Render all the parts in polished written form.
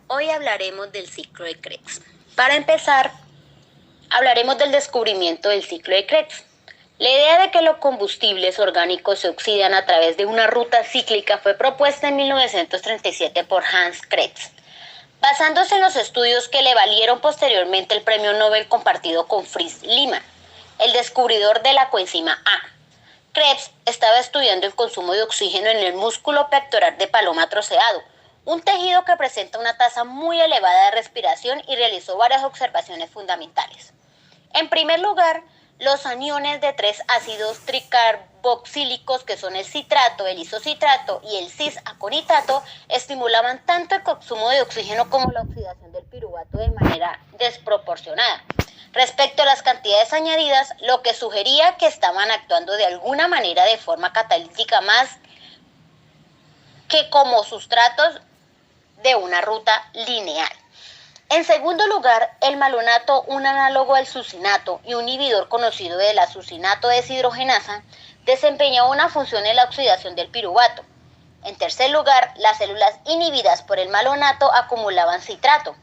Hoy hablaremos del ciclo de Krebs. Para empezar, hablaremos del descubrimiento del ciclo de Krebs. La idea de que los combustibles orgánicos se oxidan a través de una ruta cíclica fue propuesta en 1937 por Hans Krebs, basándose en los estudios que le valieron posteriormente el premio Nobel compartido con Fritz Lehmann, el descubridor de la coenzima A. Krebs estaba estudiando el consumo de oxígeno en el músculo pectoral de paloma troceado, un tejido que presenta una tasa muy elevada de respiración, y realizó varias observaciones fundamentales. En primer lugar, los aniones de tres ácidos tricarboxílicos, que son el citrato, el isocitrato y el cis-aconitato, estimulaban tanto el consumo de oxígeno como la oxidación del piruvato de manera desproporcionada respecto a las cantidades añadidas, lo que sugería que estaban actuando de alguna manera de forma catalítica más que como sustratos de una ruta lineal. En segundo lugar, el malonato, un análogo al succinato y un inhibidor conocido de la succinato deshidrogenasa, desempeñaba una función en la oxidación del piruvato. En tercer lugar, las células inhibidas por el malonato acumulaban citrato,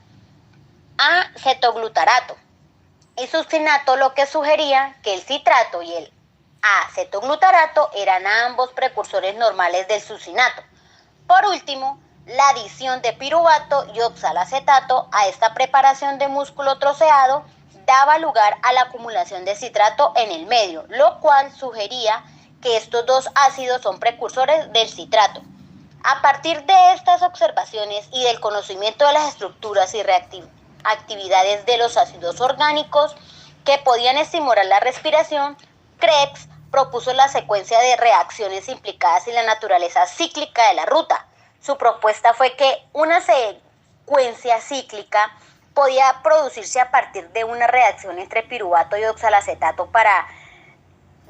acetoglutarato y succinato, lo que sugería que el citrato y el acetoglutarato eran ambos precursores normales del succinato. Por último, la adición de piruvato y oxalacetato a esta preparación de músculo troceado daba lugar a la acumulación de citrato en el medio, lo cual sugería que estos dos ácidos son precursores del citrato. A partir de estas observaciones y del conocimiento de las estructuras y actividades de los ácidos orgánicos que podían estimular la respiración, Krebs propuso la secuencia de reacciones implicadas en la naturaleza cíclica de la ruta. Su propuesta fue que una secuencia cíclica podía producirse a partir de una reacción entre piruvato y oxalacetato para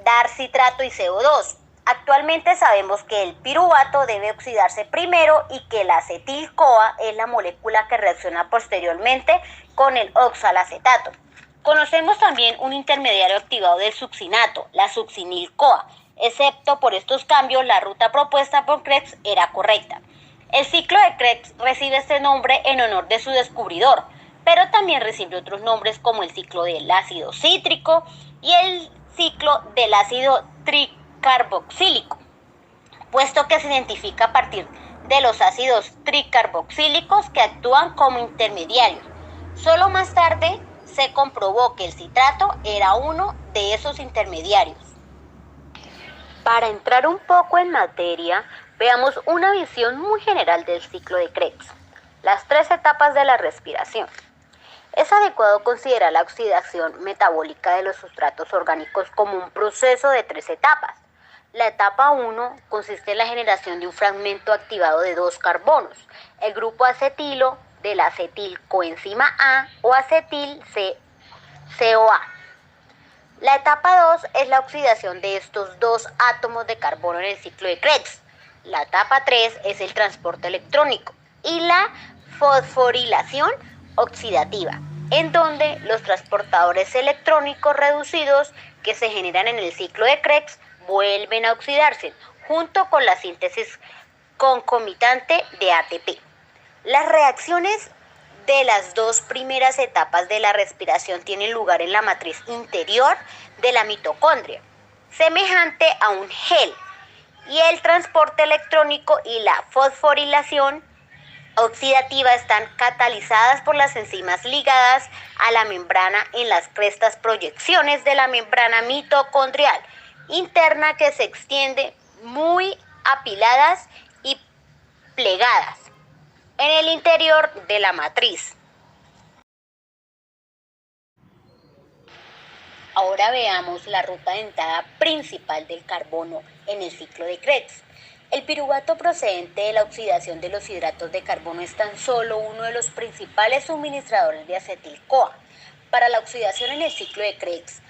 dar citrato y CO2. Actualmente sabemos que el piruvato debe oxidarse primero y que la acetil-CoA es la molécula que reacciona posteriormente con el oxalacetato. Conocemos también un intermediario activado del succinato, la succinil-CoA. Excepto por estos cambios, la ruta propuesta por Krebs era correcta. El ciclo de Krebs recibe este nombre en honor de su descubridor, pero también recibe otros nombres como el ciclo del ácido cítrico y el ciclo del ácido tricarboxílico, puesto que se identifica a partir de los ácidos tricarboxílicos que actúan como intermediarios. Solo más tarde se comprobó que el citrato era uno de esos intermediarios. Para entrar un poco en materia, veamos una visión muy general del ciclo de Krebs. Las tres etapas de la respiración. Es adecuado considerar la oxidación metabólica de los sustratos orgánicos como un proceso de tres etapas. La etapa 1 consiste en la generación de un fragmento activado de dos carbonos, el grupo acetilo de la acetilcoenzima A o acetil-CoA. La etapa 2 es la oxidación de estos dos átomos de carbono en el ciclo de Krebs. La etapa 3 es el transporte electrónico y la fosforilación oxidativa, en donde los transportadores electrónicos reducidos que se generan en el ciclo de Krebs vuelven a oxidarse, junto con la síntesis concomitante de ATP. Las reacciones de las dos primeras etapas de la respiración tienen lugar en la matriz interior de la mitocondria, semejante a un gel, y el transporte electrónico y la fosforilación oxidativa están catalizadas por las enzimas ligadas a la membrana en las crestas proyecciones de la membrana mitocondrial interna, que se extiende muy apiladas y plegadas en el interior de la matriz. Ahora veamos la ruta dentada principal del carbono en el ciclo de Krebs. El piruvato procedente de la oxidación de los hidratos de carbono es tan solo uno de los principales suministradores de acetil-CoA. Para la oxidación en el ciclo de Krebs,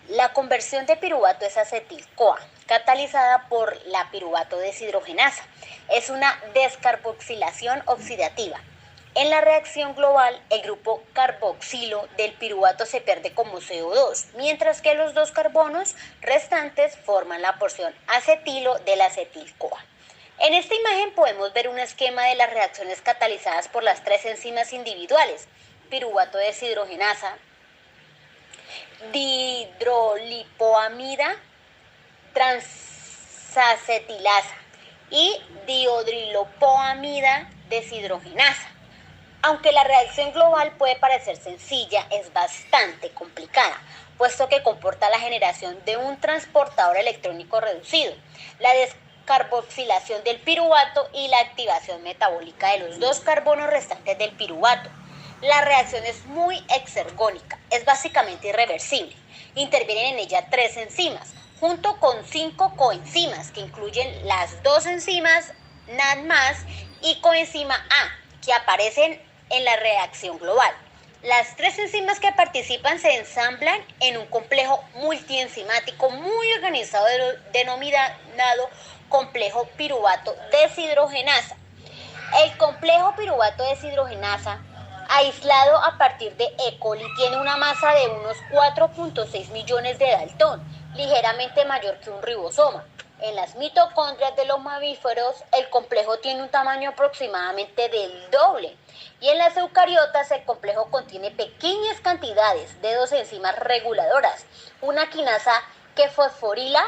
la conversión de piruvato es acetil-CoA, catalizada por la piruvato deshidrogenasa. Es una descarboxilación oxidativa. En la reacción global, el grupo carboxilo del piruvato se pierde como CO2, mientras que los dos carbonos restantes forman la porción acetilo del acetil-CoA. En esta imagen podemos ver un esquema de las reacciones catalizadas por las tres enzimas individuales: piruvato deshidrogenasa, dihidrolipoamida transacetilasa y dihidrolipoamida deshidrogenasa. Aunque la reacción global puede parecer sencilla, es bastante complicada, puesto que comporta la generación de un transportador electrónico reducido, la descarboxilación del piruvato y la activación metabólica de los dos carbonos restantes del piruvato. La reacción es muy exergónica, es básicamente irreversible. Intervienen en ella tres enzimas, junto con 5 coenzimas, que incluyen las dos enzimas NAD+, y coenzima A, que aparecen en la reacción global. Las tres enzimas que participan se ensamblan en un complejo multienzimático muy organizado denominado complejo piruvato deshidrogenasa. El complejo piruvato deshidrogenasa, aislado a partir de E. coli, tiene una masa de unos 4.6 millones de Daltón, ligeramente mayor que un ribosoma. En las mitocondrias de los mamíferos, el complejo tiene un tamaño aproximadamente del doble. Y en las eucariotas, el complejo contiene pequeñas cantidades de dos enzimas reguladoras, una quinasa que fosforila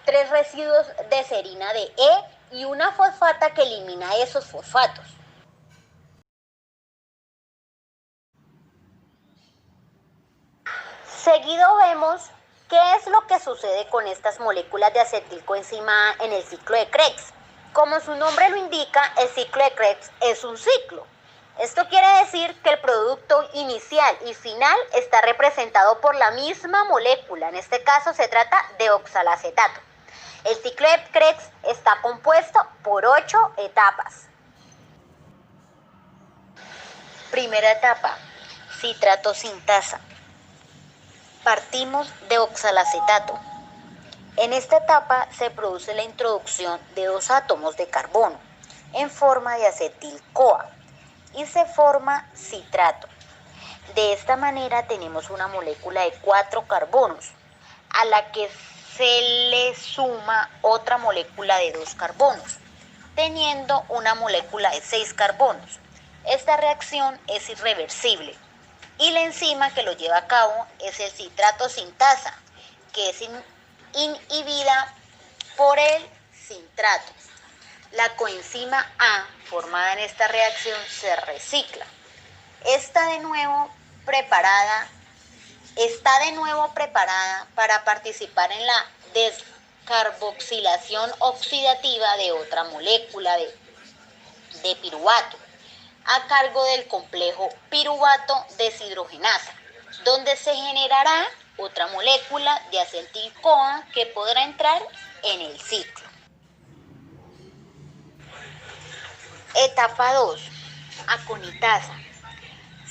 3 residuos de serina de E y una fosfata que elimina esos fosfatos. Seguido vemos qué es lo que sucede con estas moléculas de acetilcoenzima A en el ciclo de Krebs. Como su nombre lo indica, el ciclo de Krebs es un ciclo. Esto quiere decir que el producto inicial y final está representado por la misma molécula. En este caso se trata de oxalacetato. El ciclo de Krebs está compuesto por 8 etapas. Primera etapa, citrato sintasa. Partimos de oxalacetato. En esta etapa se produce la introducción de 2 átomos de carbono en forma de acetil-CoA y se forma citrato. De esta manera tenemos una molécula de 4 carbonos, a la que se le suma otra molécula de 2 carbonos, teniendo una molécula de 6 carbonos. Esta reacción es irreversible y la enzima que lo lleva a cabo es el citrato sintasa, que es inhibida por el citrato. La coenzima A formada en esta reacción se recicla. Está de nuevo preparada para participar en la descarboxilación oxidativa de otra molécula de piruvato, a cargo del complejo piruvato deshidrogenasa, donde se generará otra molécula de acetil-CoA que podrá entrar en el ciclo. Etapa 2. Aconitasa.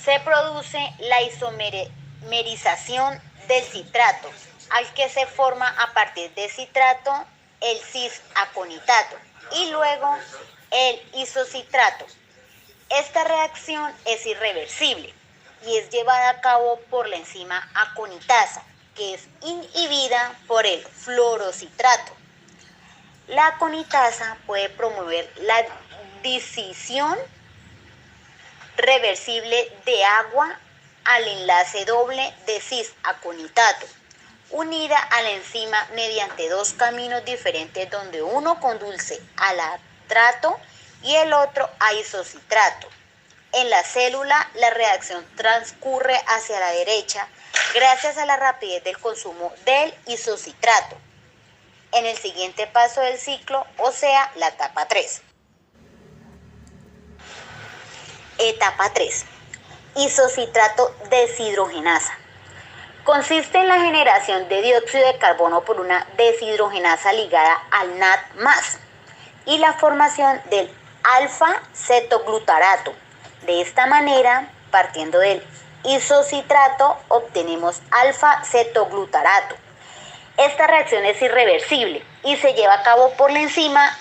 Se produce la isomerización del citrato, al que se forma a partir de citrato el cis-aconitato y luego el isocitrato. Esta reacción es irreversible y es llevada a cabo por la enzima aconitasa, que es inhibida por el fluorocitrato. La aconitasa puede promover la discisión reversible de agua al enlace doble de cis-aconitato, unida a la enzima mediante 2 caminos diferentes, donde uno conduce a latrato y el otro a isocitrato. En la célula, la reacción transcurre hacia la derecha gracias a la rapidez del consumo del isocitrato en el siguiente paso del ciclo, o sea, la etapa 3. Etapa 3. Isocitrato deshidrogenasa. Consiste en la generación de dióxido de carbono por una deshidrogenasa ligada al NAD+, y la formación del alfa-cetoglutarato. De esta manera, partiendo del isocitrato, obtenemos alfa-cetoglutarato. Esta reacción es irreversible y se lleva a cabo por la enzima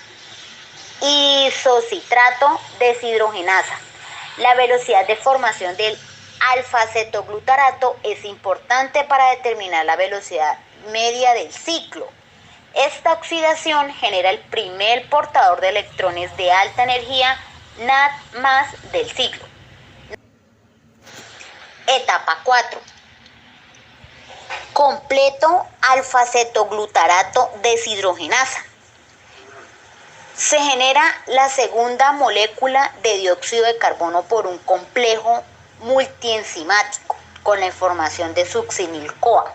isocitrato deshidrogenasa. La velocidad de formación del alfa-cetoglutarato es importante para determinar la velocidad media del ciclo. Esta oxidación genera el primer portador de electrones de alta energía NAD+ del ciclo. Etapa 4. Completo alfa-cetoglutarato deshidrogenasa. Se genera la segunda molécula de dióxido de carbono por un complejo multienzimático con la formación de succinil-CoA.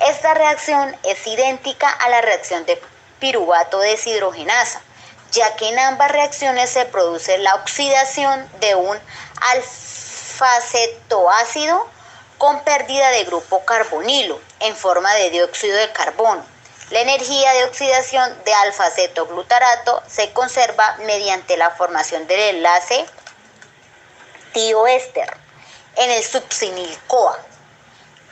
Esta reacción es idéntica a la reacción de piruvato deshidrogenasa, ya que en ambas reacciones se produce la oxidación de un alfa-cetoácido con pérdida de grupo carbonilo en forma de dióxido de carbono. La energía de oxidación de alfa-cetoglutarato se conserva mediante la formación del enlace tioéster en el succinil-CoA.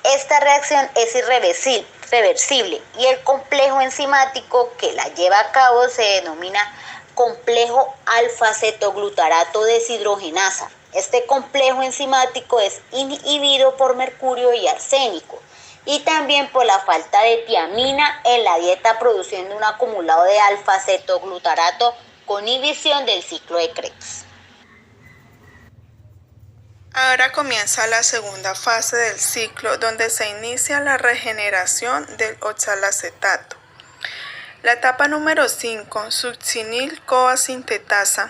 Esta reacción es irreversible y el complejo enzimático que la lleva a cabo se denomina complejo alfa-cetoglutarato deshidrogenasa. Este complejo enzimático es inhibido por mercurio y arsénico y también por la falta de tiamina en la dieta, produciendo un acumulado de alfa-cetoglutarato con inhibición del ciclo de Krebs. Ahora comienza la segunda fase del ciclo, donde se inicia la regeneración del oxalacetato. La etapa número 5, succinil-CoA sintetasa,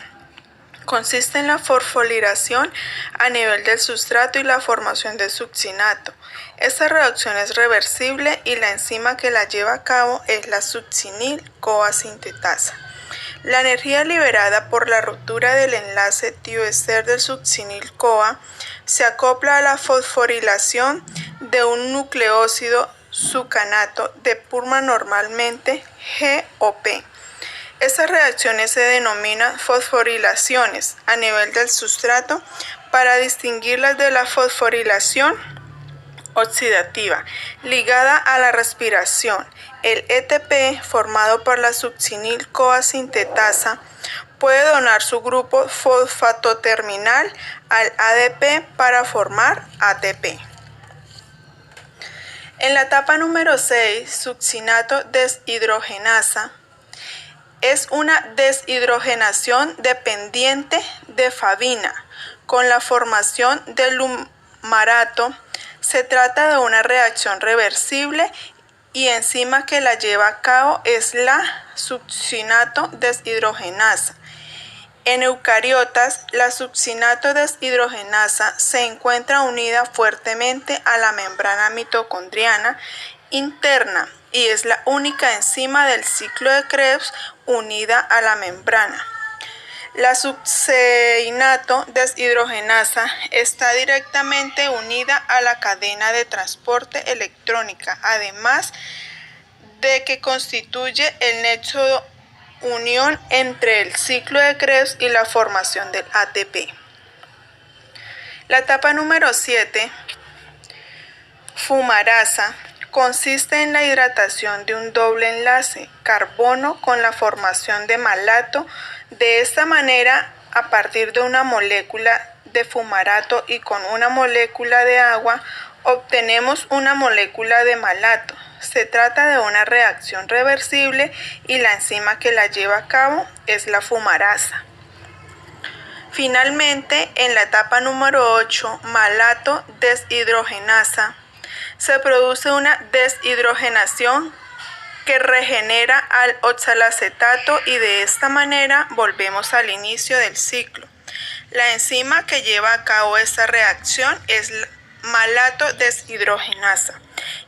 consiste en la fosforilación a nivel del sustrato y la formación de succinato. Esta reacción es reversible y la enzima que la lleva a cabo es la succinil-CoA sintetasa. La energía liberada por la ruptura del enlace tioéster del succinil-CoA se acopla a la fosforilación de un nucleósido succanato de Purman, normalmente G o P. Estas reacciones se denominan fosforilaciones a nivel del sustrato para distinguirlas de la fosforilación oxidativa ligada a la respiración. El ETP, formado por la succinil-CoA sintetasa, puede donar su grupo fosfato-terminal al ADP para formar ATP. En la etapa número 6, succinato deshidrogenasa, es una deshidrogenación dependiente de fabina con la formación del lumarato. Se trata de una reacción reversible y enzima que la lleva a cabo es la succinato deshidrogenasa. En eucariotas, la succinato deshidrogenasa se encuentra unida fuertemente a la membrana mitocondriana interna y es la única enzima del ciclo de Krebs unida a la membrana. La succeinato deshidrogenasa está directamente unida a la cadena de transporte electrónica, además de que constituye el nexo de unión entre el ciclo de Krebs y la formación del ATP. La etapa número 7, fumarasa, consiste en la hidratación de un doble enlace carbono con la formación de malato. De esta manera, a partir de una molécula de fumarato y con una molécula de agua, obtenemos una molécula de malato. Se trata de una reacción reversible y la enzima que la lleva a cabo es la fumarasa. Finalmente, en la etapa número 8, malato deshidrogenasa, se produce una deshidrogenación que regenera al oxalacetato y de esta manera volvemos al inicio del ciclo. La enzima que lleva a cabo esta reacción es malato deshidrogenasa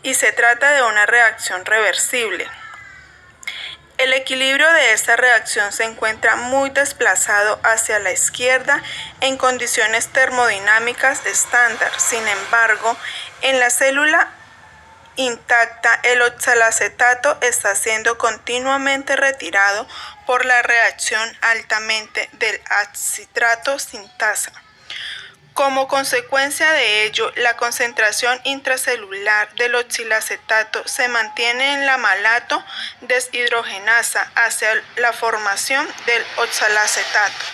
y se trata de una reacción reversible. El equilibrio de esta reacción se encuentra muy desplazado hacia la izquierda en condiciones termodinámicas estándar. Sin embargo, en la célula intacta, el oxalacetato está siendo continuamente retirado por la reacción altamente del acitrato sintasa. Como consecuencia de ello, la concentración intracelular del oxalacetato se mantiene en la malato deshidrogenasa hacia la formación del oxalacetato.